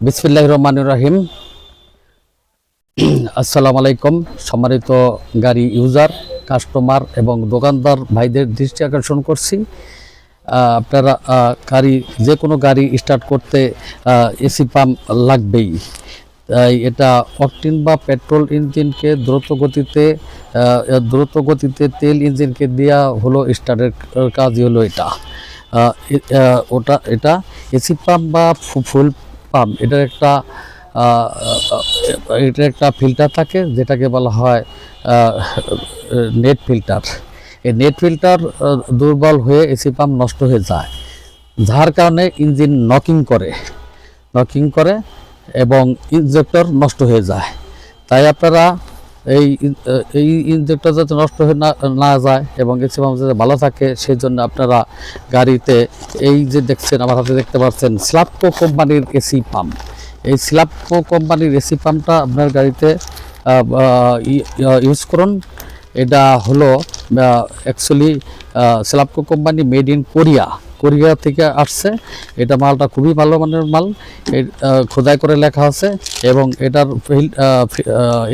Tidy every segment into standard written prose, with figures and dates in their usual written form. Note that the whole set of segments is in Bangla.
বিসমিল্লাহির রহমানির রহিম। আসসালামু আলাইকুম। সম্মানিত গাড়ি ইউজার, কাস্টমার এবং দোকানদার ভাইদের দৃষ্টি আকর্ষণ করছি, আপনারা গাড়ি যে কোনো গাড়ি স্টার্ট করতে এসি পাম্প লাগবেই। তাই এটা অকটেন বা পেট্রোল ইঞ্জিনকে দ্রুত গতিতে তেল ইঞ্জিনকে দেওয়া হলো স্টার্টের কাজই হলো এটা। এটা এসি পাম্প বা ফুল পাম্প, এটার একটা ফিল্টার থাকে যেটাকে বলা হয় নেট ফিল্টার। এই নেট ফিল্টার দুর্বল হয়ে এসি পাম্প নষ্ট হয়ে যায়, যার কারণে ইঞ্জিন নকিং করে এবং ইনজেক্টর নষ্ট হয়ে যায়। তাই আপনারা এই ইনজেক্টর যাতে নষ্ট হয়ে না যায় এবং এসি পাম্প যাতে ভালো থাকে, সেই জন্য আপনারা গাড়িতে এই যে দেখছেন, আমার হাতে দেখতে পাচ্ছেন স্লাপকো কোম্পানির এসি পাম্প। এই স্লাপকো কোম্পানির এসি পাম্পটা আপনার গাড়িতে ইউজ করুন। এটা হলো অ্যাকচুয়ালি স্লাপকো কোম্পানি মেড ইন কোরিয়া থেকে আসছে। এটা মালটা খুবই ভালো মানের মাল, খোদাই করে লেখা আছে এবং এটার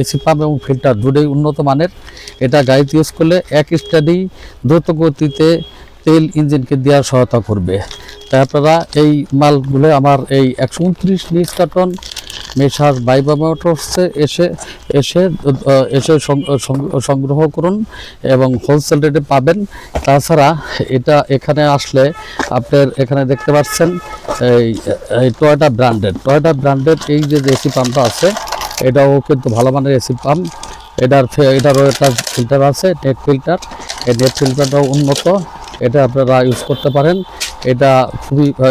এসি পাম্প এবং ফিল্টার দুটোই উন্নত মানের। এটা গাড়িতে ইউজ করলে এক স্টাডি দ্রুত গতিতে তেল ইঞ্জিনকে দেওয়ার সহায়তা করবে। তাই আপনারা এই মালগুলো আমার এই 129 নিউজকার্টন মেসার বাইবা মোটরসে এসে সংগ্রহ করুন এবং হোলসেল রেটে পাবেন। তাছাড়া এখানে আসলে আপনার এখানে দেখতে পাচ্ছেন এই টয়োটা ব্র্যান্ডের এই যে এসি পাম্পটা আছে, এটাও কিন্তু ভালো মানের এসি পাম্প। এটারও একটা ফিল্টার আছে, নেট ফিল্টার। এই নেট ফিল্টারটাও উন্নত, এটা আপনারা ইউজ করতে পারেন।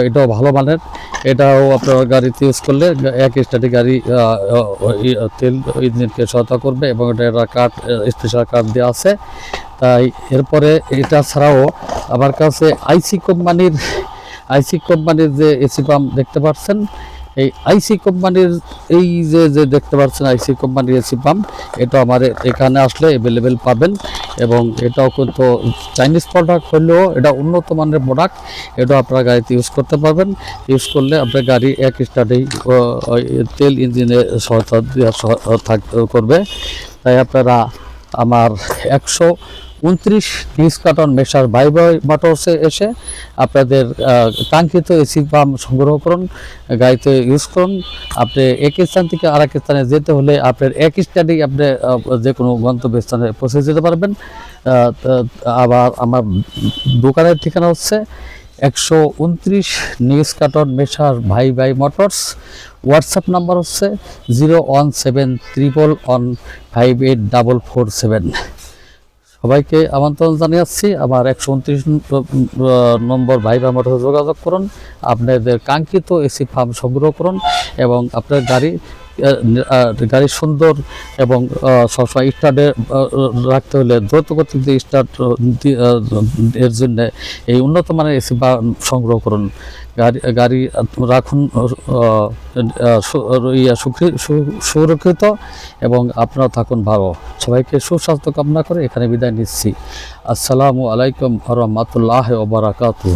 এটাও ভালো মানের। এটাও আপনার গাড়িতে ইউজ করলে এক স্টার্টে গাড়ি তেল ইঞ্জিনকে সহায়তা করবে এবং এটা স্পেশাল কার্ড দেওয়া আছে। তাই এরপরে এটা ছাড়াও আমার কাছে আইসি কোম্পানির যে এসি পাম্প দেখতে পাচ্ছেন, এই আইসি কোম্পানির এই যে দেখতে পাচ্ছেন আইসি কোম্পানির এসি পাম্প, এটা আমার এখানে আসলে অ্যাভেলেবেল পাবেন এবং এটাও কিন্তু চাইনিজ প্রোডাক্ট হলেও এটা উন্নত মানের প্রোডাক্ট। এটা আপনারা গাড়িতে ইউজ করতে পারবেন। ইউজ করলে আপনার গাড়ি এক স্টার্টেই তেল ইঞ্জিনে সহায়তা করবে। তাই আপনারা আমার 129 নিউজকার্টন মেসার বাইবা মোটরসে এসে আপনাদের কাঙ্ক্ষিত এসি পাম্প সংগ্রহ করুন, গাড়িতে ইউজ করুন। আপনি এক স্থান থেকে আরেক স্থানে যেতে হলে আপনার এক স্টাডি আপনি যে কোনো গন্তব্যস্থানে পৌঁছে যেতে পারবেন। আবার আমার দোকানের ঠিকানা হচ্ছে 129 নিউজকার্টন মেসার ভাই মোটরস। হোয়াটসঅ্যাপ নাম্বার হচ্ছে 01711158447। সবাইকে আমন্ত্রণ জানিয়েছি আমার 129 নম্বর ভাইবা মোটরসে যোগাযোগ করুন, আপনাদের কাঙ্ক্ষিত এসি পাম্প সংগ্রহ করুন এবং আপনার গাড়ি সুন্দর এবং সবসময় স্টার্টে রাখতে হলে দ্রুত গতিতে স্টার্ট এর জন্য এই উন্নত মানের এসি পাম্প সংগ্রহ করুন। গাড়ি রাখুন সুরক্ষিত এবং আপনারা থাকুন ভালো। সবাইকে সুস্বাস্থ্য কামনা করে এখানে বিদায় নিচ্ছি। আসসালামু আলাইকুম ওয়া রাহমাতুল্লাহি ওয়া বারাকাতুহু।